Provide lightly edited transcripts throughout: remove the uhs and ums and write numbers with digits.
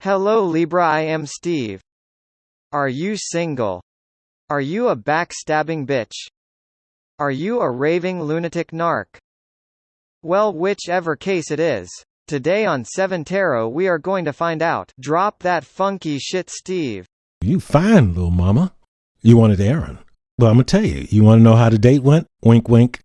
Hello Libra, I am Steve. Are you single? Are you a backstabbing bitch? Are you a raving lunatic narc? Well, whichever case it is. Today on 7 Tarot we are going to find out. Drop that funky shit, Steve. You fine, little mama. You wanted Aaron. Well, I'm going to tell you. You want to know how the date went? Wink, wink.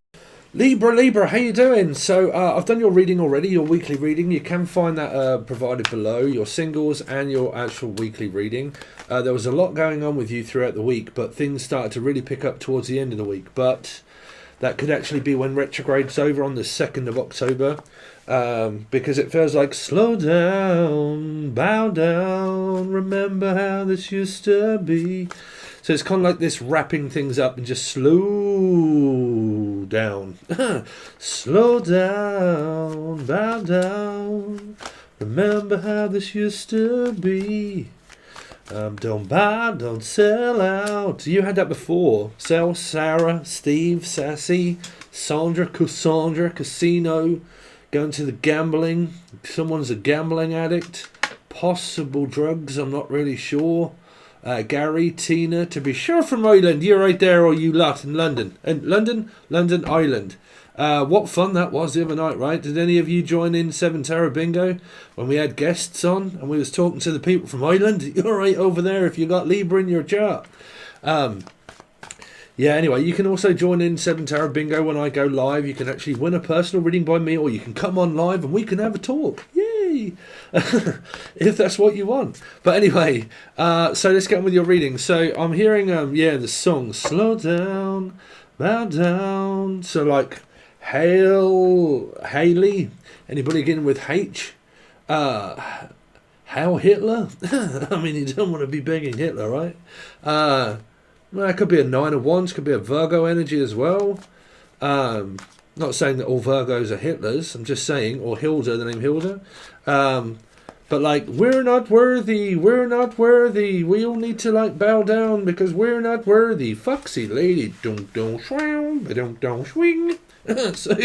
Libra, how you doing? So I've done your reading already, your weekly reading. You can find that provided below, your singles and your actual weekly reading. There was a lot going on with you throughout the week, but things started to really pick up towards the end of the week. But that could actually be when retrograde's over on the 2nd of October, because it feels like slow down, bow down, remember how this used to be. So it's kind of like this wrapping things up and just slow down. Slow down, bow down, remember how this used to be. Don't buy, don't sell out. You had that before. Sell, Sarah, Steve, Sassy, Sandra, Cassandra, Casino, going to the gambling. Someone's a gambling addict. Possible drugs, I'm not really sure. Gary, Tina, to be sure from Ireland. You're right there, or you lot in London. And London, Ireland. What fun that was the other night, right? Did any of you join in 7 Tarot Bingo when we had guests on and we was talking to the people from Ireland? You're right over there if you got Libra in your chart. Yeah, anyway, you can also join in 7 Tarot Bingo when I go live. You can actually win a personal reading by me, or you can come on live and we can have a talk. Yay! If that's what you want. But anyway, so let's get on with your reading. So I'm hearing, the song, Slow Down, Bow Down. So like, Haley, anybody getting with H? Hail Hitler? I mean, you don't want to be begging Hitler, right? Well, it could be a 9 of Wands, could be a Virgo energy as well. Not saying that all Virgos are Hitlers, I'm just saying, or Hilda, the name Hilda. But like, we're not worthy, we all need to like bow down because we're not worthy. Foxy lady, don't swing, don't swing. So,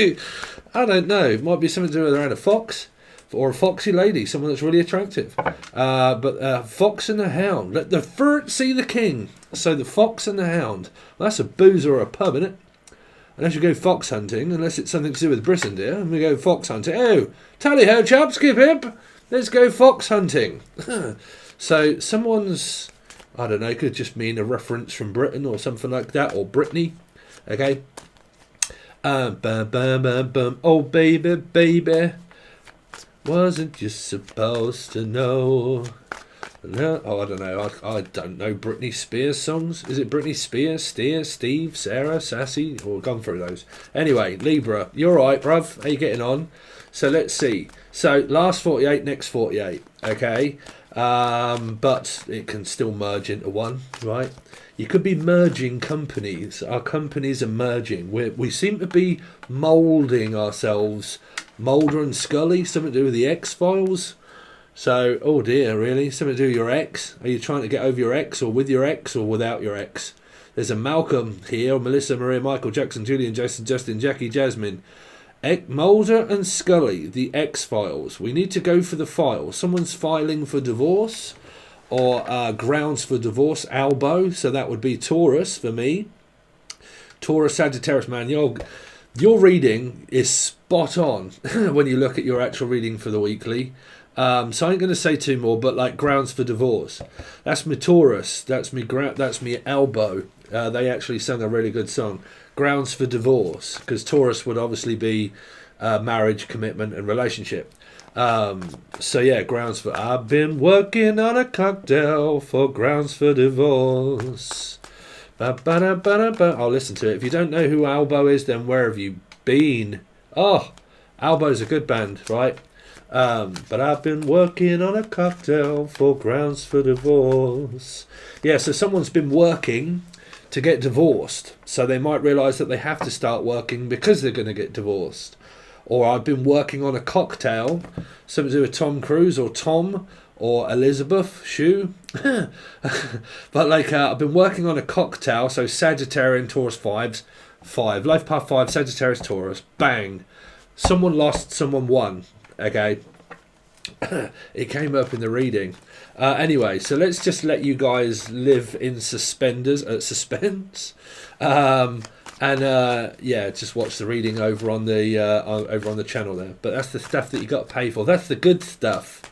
I don't know, it might be something to do with around a fox. Or a foxy lady, someone that's really attractive. But Fox and the Hound. Let the fruit see the king. So the Fox and the Hound. Well, that's a booze or a pub, isn't it? Unless you go fox hunting, unless it's something to do with Britain, dear. And we go fox hunting. Oh, tally-ho, chaps, skip hip. Let's go fox hunting. So someone's, I don't know, could just mean a reference from Britain or something like that, or Brittany. Okay. Bum, bum, bum, bum. Oh, baby. Wasn't you supposed to know? No, oh, I don't know. I don't know Britney Spears songs. Is it Britney Spears, Steve, Sarah, Sassy? We've gone through those. Anyway, Libra, you're right, bruv. How you getting on? So let's see. So last 48, next 48. Okay. But it can still merge into one, right? You could be merging companies. Our companies are merging. We seem to be moulding ourselves. Mulder and Scully, something to do with the X-Files. So, oh dear, really? Something to do with your ex? Are you trying to get over your ex, or with your ex, or without your ex? There's a Malcolm here, Melissa, Maria, Michael, Jackson, Julian, Jason, Justin, Jackie, Jasmine. Mulder and Scully, the X-Files. We need to go for the file. Someone's filing for divorce, or grounds for divorce, Albo. So that would be Taurus for me. Taurus, Sagittarius, man, your reading is spot on when you look at your actual reading for the weekly. So I ain't going to say two more, but like grounds for divorce. That's me Taurus. That's me Elbow. They actually sang a really good song. Grounds for divorce, because Taurus would obviously be marriage, commitment, and relationship. So yeah, grounds for. I've been working on a cocktail for grounds for divorce. I'll listen to it. If you don't know who Albo is, then where have you been? Oh, Albo's a good band, right? But I've been working on a cocktail for grounds for divorce. Yeah, so someone's been working to get divorced. So they might realise that they have to start working because they're going to get divorced. Or I've been working on a cocktail, something to do with Tom Cruise or Tom or Elizabeth Shue. But like I've been working on a cocktail, so Sagittarian, Taurus 5, Life Path 5, Sagittarius, Taurus, bang. Someone lost, someone won. Okay. It came up in the reading. Anyway, so let's just let you guys live in suspense. Yeah, just watch the reading over on the channel there. But that's the stuff that you got to pay for. That's the good stuff.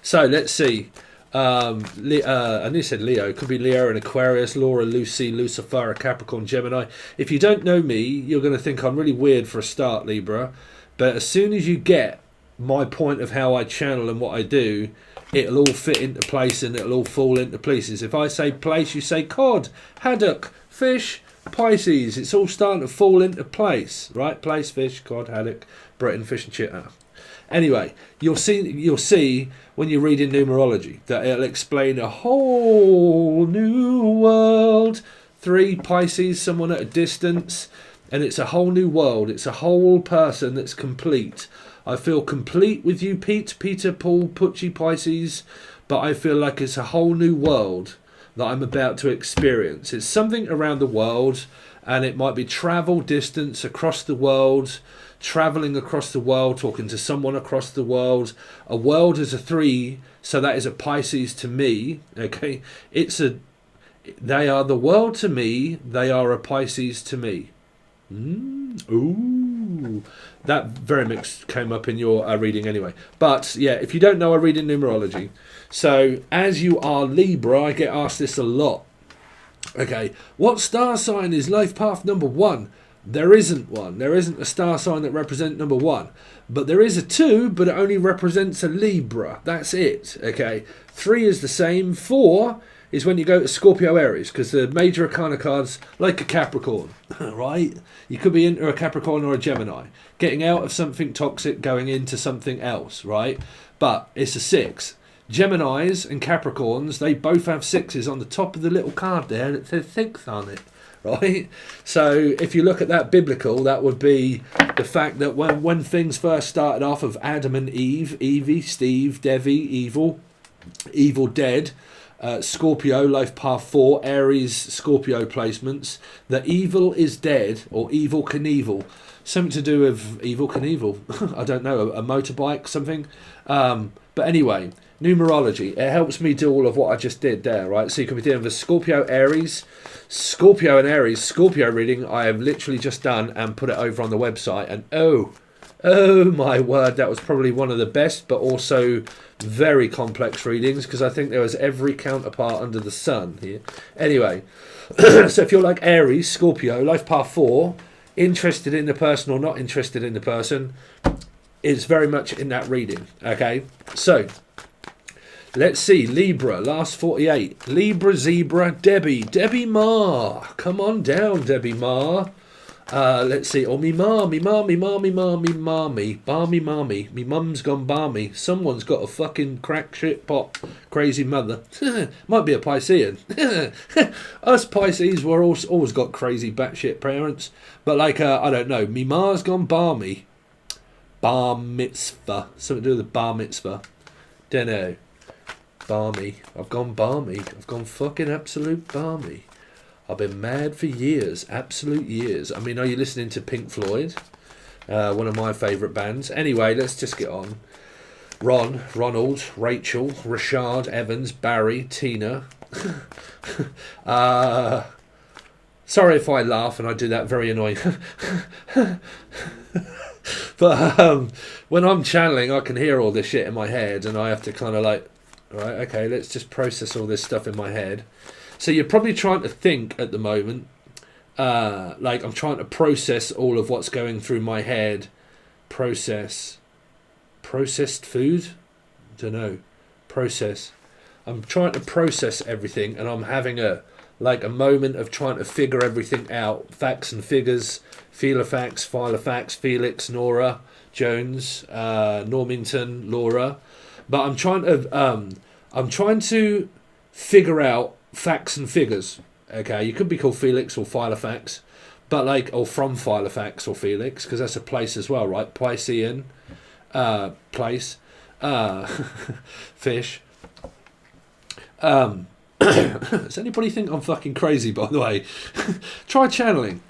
So let's see. I knew said Leo. It could be Leo and Aquarius, Laura, Lucy, Lucifer, Capricorn, Gemini. If you don't know me, you're going to think I'm really weird for a start, Libra. But as soon as you get my point of how I channel and what I do, it'll all fit into place and it'll all fall into places. If I say place, you say cod, haddock, fish, Pisces. It's all starting to fall into place, right? Place, fish, cod, haddock, Britain, fish and chip. Anyway, you'll see when you're reading numerology that it'll explain a whole new world. 3 Pisces, someone at a distance, and it's a whole new world. It's a whole person that's complete. I feel complete with you, Peter, Paul, Pucci, Pisces, but I feel like it's a whole new world that I'm about to experience. It's something around the world, and it might be travel distance across the world, traveling across the world, talking to someone across the world. A world is a 3, so that is a Pisces to me. Okay, they are the world to me. They are a Pisces to me. Ooh, that very much came up in your reading anyway. But yeah, if you don't know, I read in numerology. So as you are Libra, I get asked this a lot. Okay, what star sign is life path number 1? There isn't one. There isn't a star sign that represents number 1. But there is a 2, but it only represents a Libra. That's it. Okay. 3 is the same. 4 is when you go to Scorpio Aries, because the major arcana cards, like a Capricorn, right? You could be into a Capricorn or a Gemini. Getting out of something toxic, going into something else, right? But it's a 6. Geminis and Capricorns, they both have 6s on the top of the little card there, and it says 6 on it. Right, so if you look at that biblical, that would be the fact that when things first started off of Adam and Eve, Evie, Steve, Devi, evil dead, Scorpio, life path 4, Aries, Scorpio placements, the evil is dead, or evil Knievel, something to do with evil Knievel, I don't know, a motorbike, something, but anyway, numerology, it helps me do all of what I just did there, right? So you can be dealing with Scorpio, Aries, Scorpio and Aries, Scorpio reading I have literally just done and put it over on the website, and oh my word, that was probably one of the best but also very complex readings, because I think there was every counterpart under the sun here. Anyway, so if you're like Aries, Scorpio, life path 4, interested in the person or not interested in the person, it's very much in that reading. Okay, so let's see, Libra, last 48. Libra, Zebra, Debbie Ma. Come on down, Debbie Ma. Let's see, oh, me mommy, balmy mommy. Me mum's gone balmy. Someone's got a fucking crack shit pot, crazy mother. Might be a Piscean. Us Pisces, we're always got crazy batshit parents. But like, I don't know, me ma's gone balmy. Bar mitzvah. Something to do with the bar mitzvah. Dunno. Balmy. I've gone balmy. I've gone fucking absolute balmy. I've been mad for years. Absolute years. I mean, are you listening to Pink Floyd? One of my favourite bands. Anyway, let's just get on. Ron, Ronald, Rachel, Rashard, Evans, Barry, Tina. Sorry if I laugh and I do that very annoying. But when I'm channeling, I can hear all this shit in my head, and I have to kind of like, right, okay, let's just process all this stuff in my head. So you're probably trying to think at the moment, like I'm trying to process all of what's going through my head. Processed food? Don't know. Process. I'm trying to process everything, and I'm having a moment of trying to figure everything out. Facts and figures. Filofax, Felix, Nora, Jones, Normington, Laura. But I'm trying to figure out facts and figures. Okay, you could be called Felix or Filofax, but or from Filofax or Felix, because that's a place as well, right? Piscean, place, fish. Does anybody think I'm fucking crazy, by the way? Try channeling.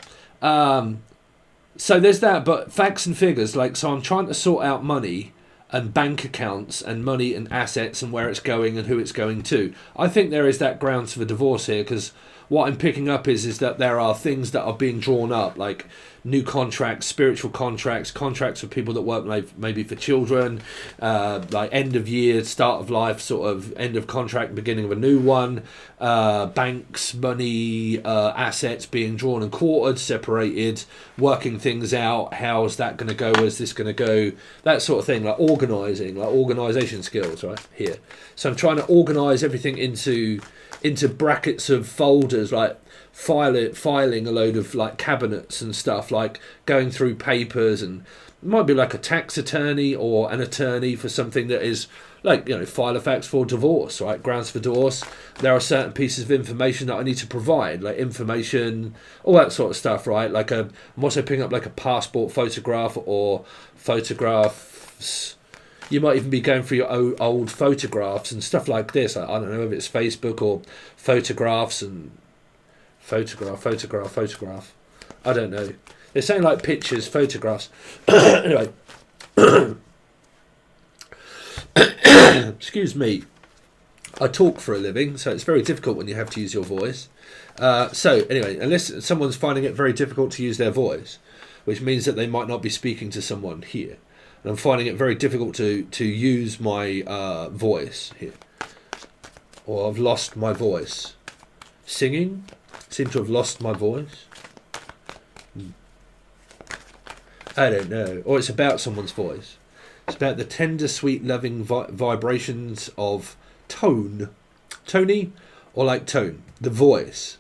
So there's that, but facts and figures, so I'm trying to sort out money. and bank accounts and money and assets and where it's going and who it's going to. I think there is that grounds for divorce here, because what I'm picking up is that there are things that are being drawn up, like new contracts, spiritual contracts, contracts for people that work maybe for children, like end of year, start of life, sort of end of contract, beginning of a new one, banks, money, assets being drawn and quartered, separated, working things out. How's that going to go? Where's this going to go? That sort of thing, like organising, like organisation skills, right here. So I'm trying to organise everything into brackets of folders, like filing a load of like cabinets and stuff, like going through papers, and it might be like a tax attorney or an attorney for something that is like, you know, file a fax for divorce, right? Grounds for divorce. There are certain pieces of information that I need to provide, like information, all that sort of stuff, right? Like I'm also picking up like a passport photograph or photographs. You might even be going through your old photographs and stuff like this. I don't know if it's Facebook or photographs and photograph. I don't know. They're saying like pictures, photographs. Anyway. Excuse me. I talk for a living, so it's very difficult when you have to use your voice. So anyway, unless someone's finding it very difficult to use their voice, which means that they might not be speaking to someone here. And I'm finding it very difficult to use my voice here. Or I've lost my voice. Singing? Seem to have lost my voice. I don't know. Or it's about someone's voice. It's about the tender, sweet, loving vibrations of tone. Tony? Or like tone. The voice.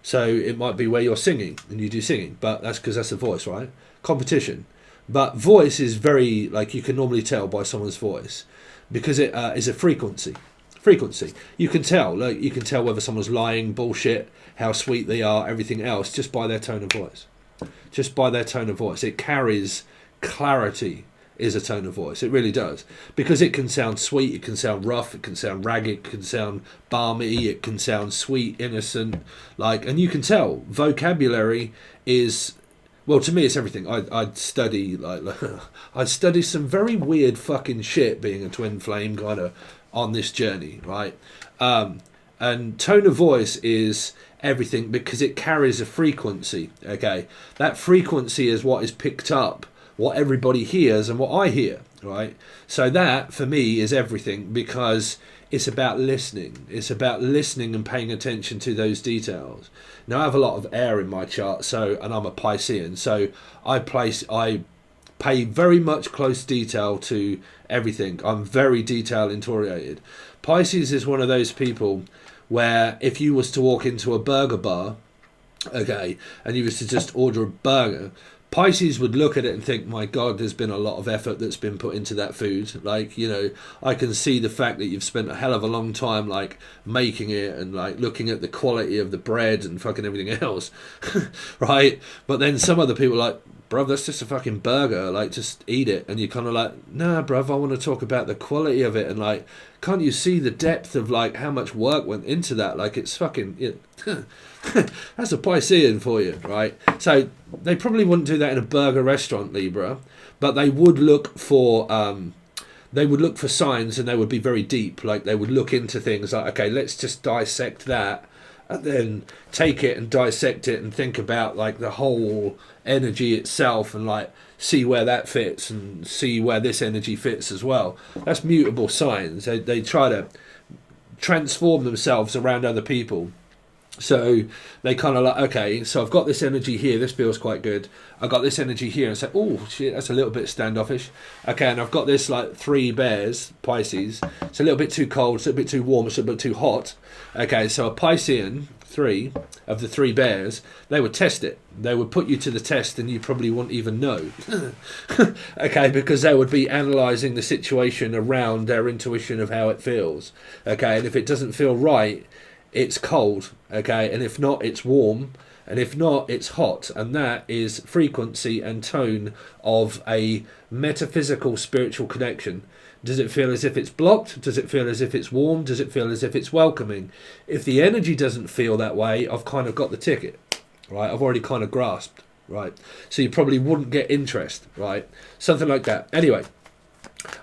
So it might be where you're singing and you do singing. But that's because that's the voice, right? Competition. But voice is very, like, you can normally tell by someone's voice, because it is a frequency. You can tell, like, you can tell whether someone's lying, bullshit, how sweet they are, everything else, just by their tone of voice. Just by their tone of voice. It carries clarity, is a tone of voice. It really does. Because it can sound sweet, it can sound rough, it can sound ragged, it can sound balmy, it can sound sweet, innocent, like, and you can tell vocabulary is... Well, to me, it's everything. I'd study I'd study some very weird fucking shit, being a twin flame kind of on this journey, right? And tone of voice is everything, because it carries a frequency. Okay, that frequency is what is picked up, what everybody hears, and what I hear, right? So that for me is everything, because it's about listening. It's about listening and paying attention to those details. Now, I have a lot of air in my chart, and I'm a Piscean, so I pay very much close detail to everything. I'm very detail oriented. Pisces is one of those people where if you was to walk into a burger bar, okay, and you was to just order a burger, Pisces would look at it and think, my God, there's been a lot of effort that's been put into that food. Like, you know, I can see the fact that you've spent a hell of a long time, like, making it and, like, looking at the quality of the bread and fucking everything else, right? But then some other people are like, bruv, that's just a fucking burger, like, just eat it. And you're kind of like, nah, bruv, I want to talk about the quality of it. And, like, can't you see the depth of, like, how much work went into that? Like, it's fucking... That's a Piscean for you, right? So they probably wouldn't do that in a burger restaurant, Libra, but they would look for signs, and they would be very deep. Like, they would look into things like, okay, let's just dissect that, and then take it and dissect it and think about, like, the whole energy itself, and, like, see where that fits and see where this energy fits as well. That's mutable signs. They try to transform themselves around other people. So they kind of like, okay, so I've got this energy here, this feels quite good. I've got this energy here, and say, oh shit, that's a little bit standoffish. Okay, and I've got this, like, 3 bears, Pisces. It's a little bit too cold, it's a bit too warm, it's a bit too hot. Okay, so a Piscean, 3 of the 3 bears, they would test it. They would put you to the test, and you probably wouldn't even know. Okay, because they would be analysing the situation around their intuition of how it feels. Okay, and if it doesn't feel right, it's cold, okay, and if not, it's warm, and if not, it's hot, and that is frequency and tone of a metaphysical spiritual connection. Does it feel as if it's blocked? Does it feel as if it's warm? Does it feel as if it's welcoming? If the energy doesn't feel that way, I've kind of got the ticket, right? I've already kind of grasped, right? So you probably wouldn't get interest, right? Something like that. Anyway,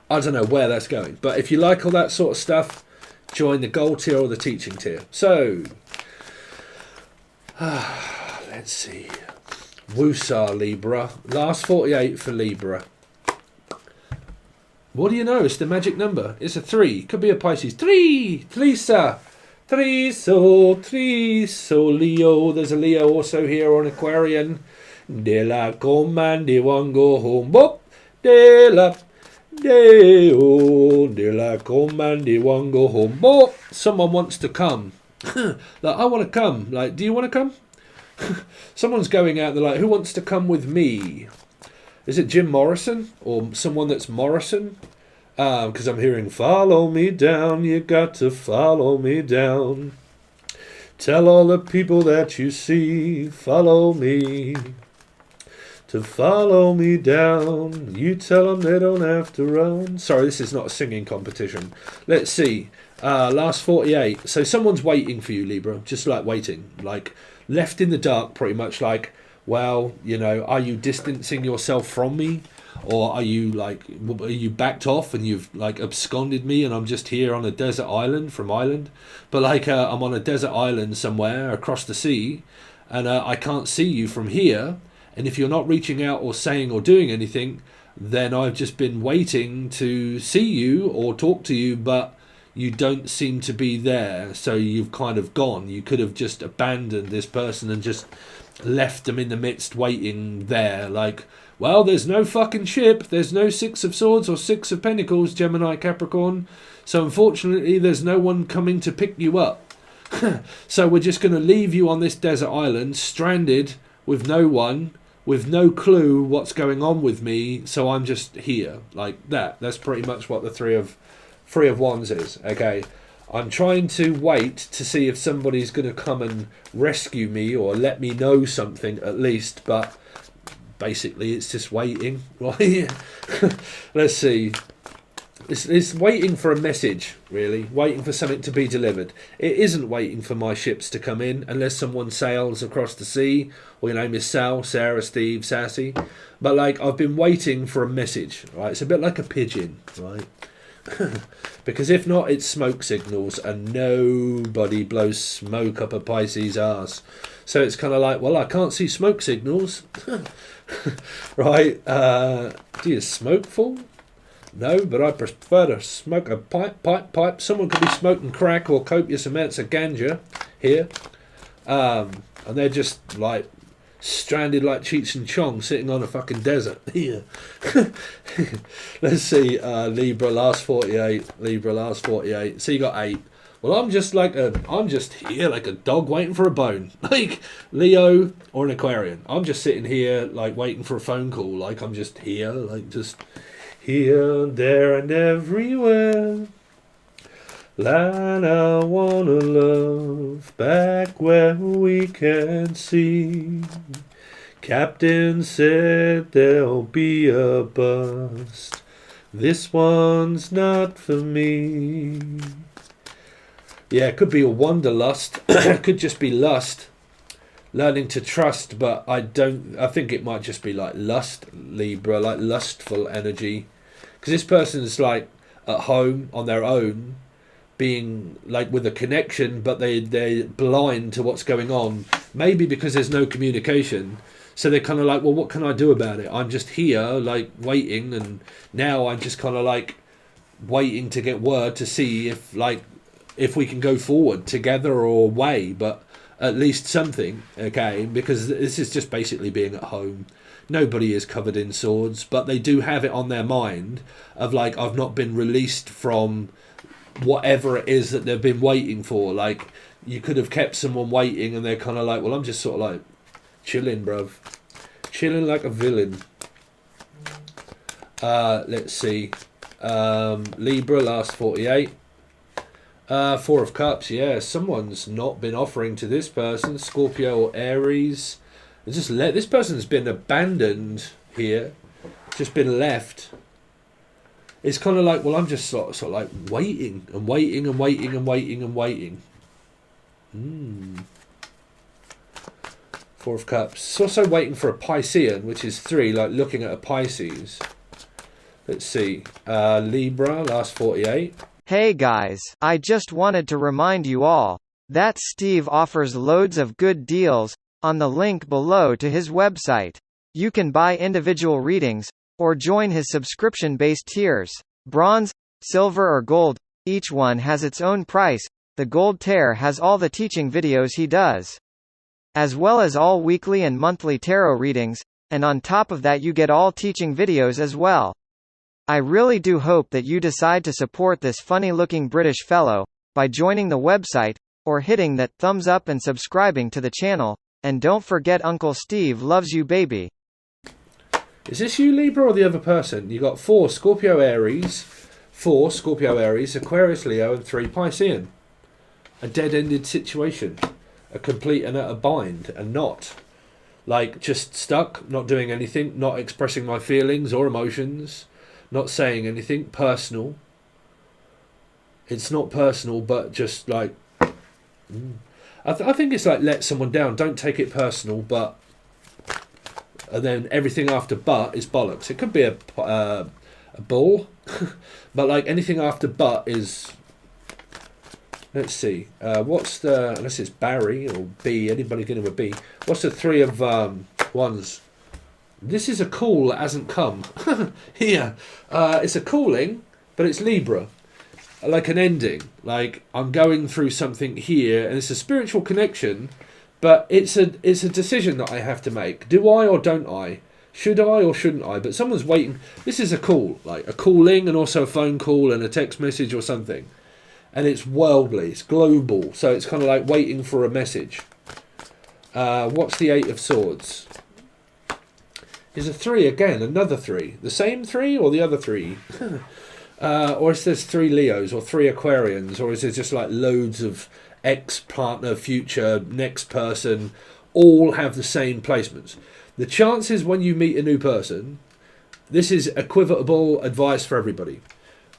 I don't know where that's going. But if you like all that sort of stuff, join the gold tier or the teaching tier. So, let's see. Woosah, Libra. Last 48 for Libra. What do you know? It's the magic number. It's a 3. Could be a Pisces. 3! Thrisa! Triso, Leo. There's a Leo also here on Aquarian. De la commande one go home. Bop! De la Deo. De la commande one go home. Bop! Someone wants to come. Like, I want to come. Like, do you want to come? Someone's going out. They're like, who wants to come with me? Is it Jim Morrison or someone that's Morrison? Because I'm hearing, follow me down, you got to follow me down. Tell all the people that you see, follow me. To follow me down, you tell them they don't have to run. Sorry, this is not a singing competition. Let's see. Last 48. So someone's waiting for you, Libra, just like waiting. Like, left in the dark, pretty much like, well, you know, are you distancing yourself from me? Or are you backed off and you've like absconded me and I'm just here on a desert island from Ireland? But like I'm on a desert island somewhere across the sea and I can't see you from here. And if you're not reaching out or saying or doing anything, then I've just been waiting to see you or talk to you, but you don't seem to be there. So you've kind of gone. You could have just abandoned this person and just left them in the midst waiting there. Like, well, there's no fucking ship. There's no 6 of Swords or 6 of Pentacles, Gemini, Capricorn. So unfortunately, there's no one coming to pick you up. So we're just going to leave you on this desert island, stranded with no one, with no clue what's going on with me. So I'm just here like that. That's pretty much what the three of Wands is. Okay. I'm trying to wait to see if somebody's going to come and rescue me or let me know something at least. But basically, it's just waiting, right? Let's see. It's waiting for a message, really. Waiting for something to be delivered. It isn't waiting for my ships to come in unless someone sails across the sea. Or your name is Sal, Sarah, Steve, Sassy. But, like, I've been waiting for a message, right? It's a bit like a pigeon, right? Because if not, it's smoke signals. And nobody blows smoke up a Pisces arse. So it's kind of like, well, I can't see smoke signals. Right? Do you smoke full? No, but I prefer to smoke a pipe. Someone could be smoking crack or copious amounts of ganja here. And they're just like stranded like Cheech and Chong sitting on a fucking desert. Yeah. Let's see, Libra last 48. So you got 8. Well, I'm just here like a dog waiting for a bone. Like Leo or an Aquarian. I'm just sitting here like waiting for a phone call. Like I'm just here, like just here, there and everywhere. Land I wanna love, back where we can see. Captain said there'll be a bust. This one's not for me. Yeah, it could be a wanderlust. It could just be lust. Learning to trust, but I think it might just be like lust, Libra, like lustful energy. Because this person's like at home on their own, being like with a connection, but they're blind to what's going on. Maybe because there's no communication. So they're kind of like, well, what can I do about it? I'm just here, like, waiting, and now I'm just kind of like waiting to get word to see if we can go forward together or away, but at least something, okay? Because this is just basically being at home. Nobody is covered in swords, but they do have it on their mind of like, I've not been released from whatever it is that they've been waiting for. Like, you could have kept someone waiting and they're kind of like, well, I'm just sort of like chilling, bruv. Chilling like a villain. Let's see. Libra, last 48. 4 of Cups, yeah. Someone's not been offering to this person. Scorpio or Aries. This person's been abandoned here. Just been left. It's kind of like, well, I'm just sort of like waiting and waiting and waiting and waiting and waiting. 4 of Cups. It's also waiting for a Piscean, which is 3, like looking at a Pisces. Let's see. Libra, last 48. Hey guys, I just wanted to remind you all that Steve offers loads of good deals on the link below to his website. You can buy individual readings or join his subscription-based tiers. Bronze, silver or gold, each one has its own price. The gold tier has all the teaching videos he does, as well as all weekly and monthly tarot readings, and on top of that you get all teaching videos as well. I really do hope that you decide to support this funny-looking British fellow by joining the website, or hitting that thumbs up and subscribing to the channel, and don't forget Uncle Steve loves you baby. Is this you, Libra, or the other person? You got 4 Scorpio Aries, Aquarius Leo, and 3 Piscean. A dead-ended situation. A complete and utter bind, and not. Like, just stuck, not doing anything, not expressing my feelings or emotions. Not saying anything personal. It's not personal, but just like... I think it's like let someone down. Don't take it personal, but... And then everything after but is bollocks. It could be a bull. But like anything after but is... Let's see. What's the... Unless it's Barry or B. Anybody getting a B. What's the 3 of wands? This is a call that hasn't come. Here. It's a calling, but it's Libra. Like an ending. Like, I'm going through something here, and it's a spiritual connection, but it's a decision that I have to make. Do I or don't I? Should I or shouldn't I? But someone's waiting. This is a call. Like, a calling and also a phone call and a text message or something. And it's worldly. It's global. So it's kind of like waiting for a message. What's the 8 of Swords? Is a 3 again, another 3. The same 3 or the other 3? Or is there 3 Leos or 3 Aquarians? Or is it just like loads of ex-partner, future, next person, all have the same placements? The chances when you meet a new person, this is equivocal advice for everybody.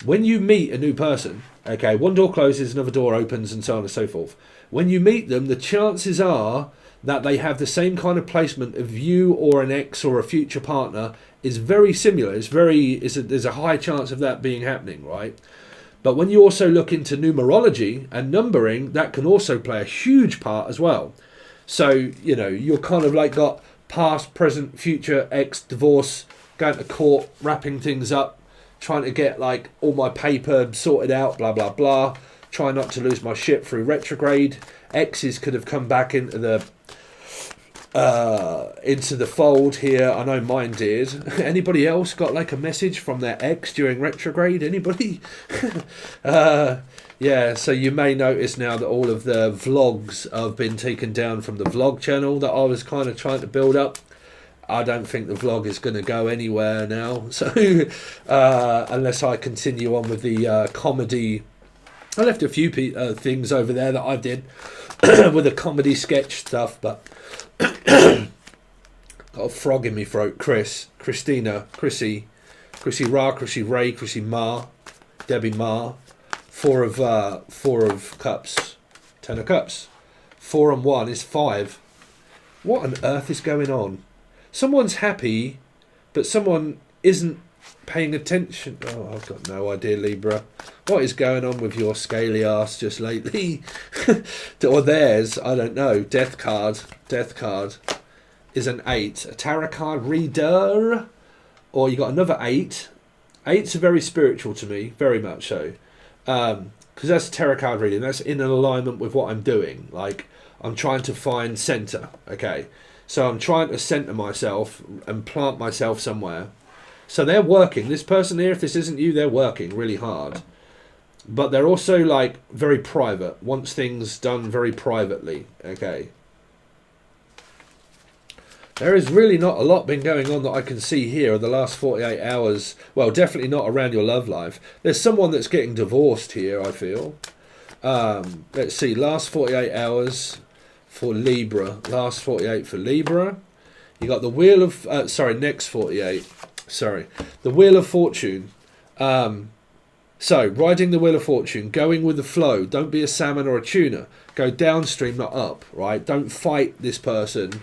When you meet a new person, okay, one door closes, another door opens, and so on and so forth. When you meet them, the chances are that they have the same kind of placement of you or an ex or a future partner is very similar. There's a high chance of that being happening, right? But when you also look into numerology and numbering, that can also play a huge part as well. So, you know, you're kind of like got past, present, future, ex, divorce, going to court, wrapping things up, trying to get like all my paper sorted out, blah, blah, blah. Try not to lose my shit through retrograde. Exes could have come back into the fold here. I know mine did. Anybody else got like a message from their ex during retrograde? Anybody? Yeah, so you may notice now that all of the vlogs have been taken down from the vlog channel that I was kind of trying to build up. I don't think the vlog is going to go anywhere now. So unless I continue on with the comedy. I left a few things over there that I did with the comedy sketch stuff, but got a frog in my throat. Christina, Chrissy Ra, Chrissy Ray, Chrissy Ma, Debbie Ma. 4 of cups, 10 of cups. 4 and 1 is 5. What on earth is going on? Someone's happy, but someone isn't paying attention. Oh, I've got no idea, Libra. What is going on with your scaly ass just lately? Or theirs, I don't know. Death card is an 8. A tarot card reader. Or you got another 8. 8s are very spiritual to me, very much so. Because that's a tarot card reading. That's in alignment with what I'm doing. Like, I'm trying to find center, okay? So I'm trying to center myself and plant myself somewhere. So they're working. This person here, if this isn't you, they're working really hard. But they're also like very private. Wants things done very privately. Okay. There is really not a lot been going on that I can see here in the last 48 hours. Well, definitely not around your love life. There's someone that's getting divorced here, I feel. Let's see. Last 48 hours for Libra. Last 48 for Libra. You got the Wheel of... next 48. The Wheel of Fortune. So, riding the Wheel of Fortune, going with the flow. Don't be a salmon or a tuna. Go downstream, not up, right? Don't fight this person.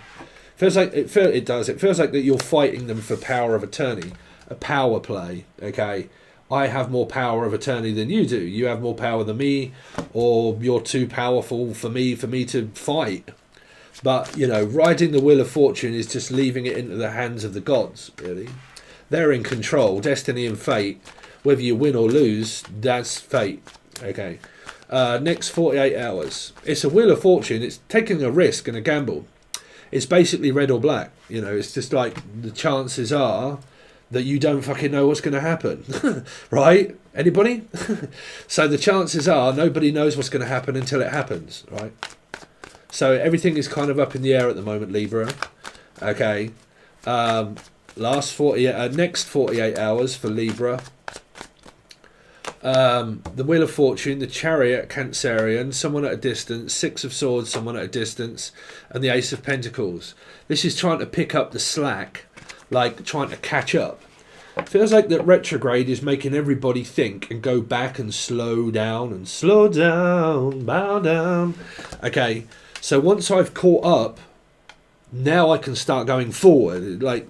It feels like that you're fighting them for power of attorney. a power play, okay? I have more power of attorney than you do. You have more power than me, or you're too powerful for me to fight. But, you know, riding the wheel of fortune is just leaving it into the hands of the gods, really. They're in control, destiny and fate. Whether you win or lose, that's fate, okay? Next 48 hours. It's a wheel of fortune. It's taking a risk and a gamble. It's basically red or black. You know, it's just like the chances are that you don't fucking know what's going to happen, right? Anybody? So the chances are nobody knows what's going to happen until it happens, right? So everything is kind of up in the air at the moment, Libra. Okay. Next 48 hours for Libra. The Wheel of Fortune, the Chariot, Cancerian, someone at a distance, Six of Swords, someone at a distance, and the Ace of Pentacles. This is trying to pick up the slack, like trying to catch up. It feels like that retrograde is making everybody think and go back and slow down, bow down. Okay, so once I've caught up, now I can start going forward. Like,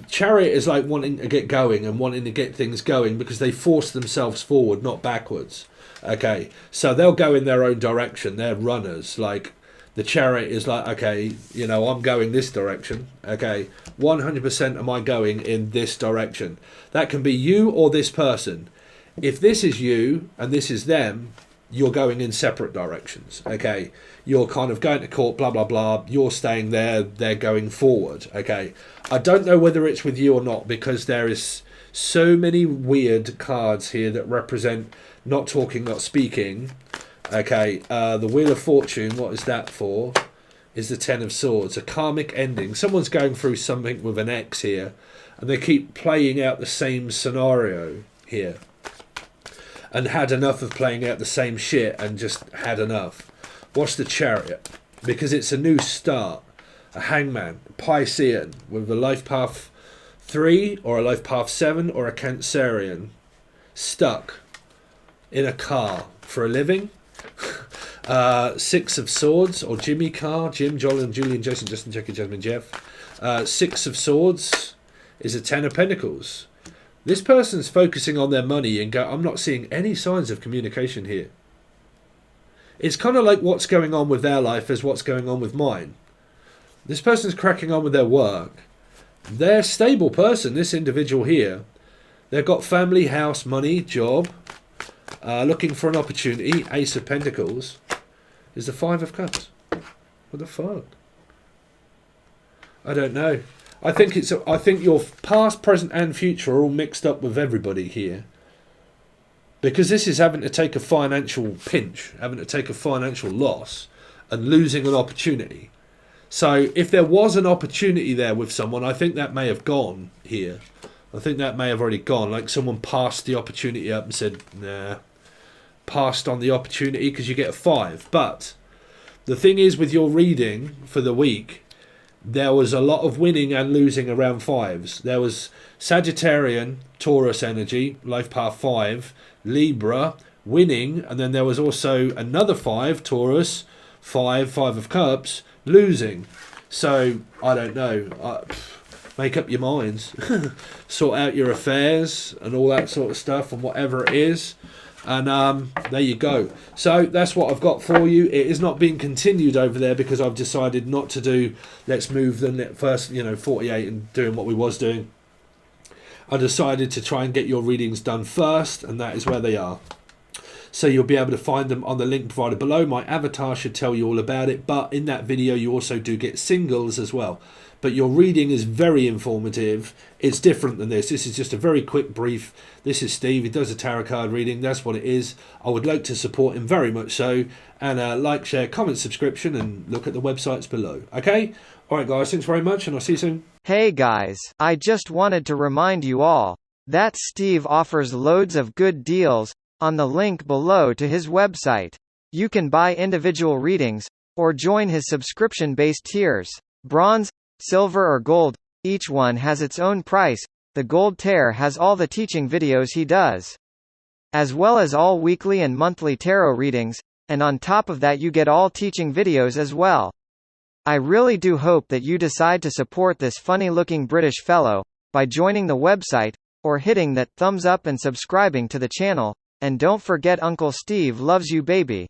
Chariot is like wanting to get going and wanting to get things going because they force themselves forward, not backwards. Okay, so they'll go in their own direction. They're runners. Like, the Chariot is like, okay, you know, I'm going this direction. Okay, 100% am I going in this direction. That can be you or this person. If this is you and this is them, you're going in separate directions. Okay, you're kind of going to court, blah blah blah, you're staying there, they're going forward. Okay, I don't know whether it's with you or not, because there is so many weird cards here that represent not talking, not speaking. Okay, the Wheel of Fortune, what is that for? Is the Ten of Swords, a karmic ending. Someone's going through something with an ex here, and they keep playing out the same scenario here, and had enough of playing out the same shit and just had enough. What's the Chariot? Because it's a new start. A Hangman, Piscean, with a life path 3 or a life path 7 or a Cancerian, stuck in a car for a living. Six of Swords, or Jimmy Carr, Jim, Julian, Jason, Justin, Jackie, Jasmine, Jeff. Six of Swords is a Ten of Pentacles. This person's focusing on their money and I'm not seeing any signs of communication here. It's kind of like what's going on with their life is what's going on with mine. This person's cracking on with their work. They're a stable person, this individual here. They've got family, house, money, job. Looking for an opportunity. Ace of Pentacles is the Five of Cups. What the fuck? I don't know. I think your past, present, and future are all mixed up with everybody here, because this is having to take a financial pinch, having to take a financial loss, and losing an opportunity. So if there was an opportunity there with someone, I think that may have gone here. I think that may have already gone. Like someone passed the opportunity up and said, nah, passed on the opportunity, because you get a 5. But the thing is, with your reading for the week, there was a lot of winning and losing around 5s. There was Sagittarian, Taurus energy, life path 5, Libra, winning, and then there was also another 5, Taurus, 5 of Cups, losing. So, I don't know. Make up your minds. Sort out your affairs and all that sort of stuff, and whatever it is. And there you go. So that's what I've got for you. It is not being continued over there because I've decided not to do let's move the first 48 and doing what we was doing. I decided to try and get your readings done first, and that is where they are. So you'll be able to find them on the link provided below. My avatar should tell you all about it, but in that video you also do get singles as well. But your reading is very informative. It's different than this. This is just a very quick brief. This is Steve. He does a tarot card reading. That's what it is. I would like to support him very much so. And like, share, comment, subscription, and look at the websites below. Okay? All right, guys. Thanks very much, and I'll see you soon. Hey guys, I just wanted to remind you all that Steve offers loads of good deals on the link below to his website. You can buy individual readings or join his subscription-based tiers. Bronze, silver or gold, each one has its own price. The gold tier has all the teaching videos he does, as well as all weekly and monthly tarot readings, and on top of that you get all teaching videos as well. I really do hope that you decide to support this funny-looking British fellow, by joining the website, or hitting that thumbs up and subscribing to the channel. And don't forget Uncle Steve loves you, baby.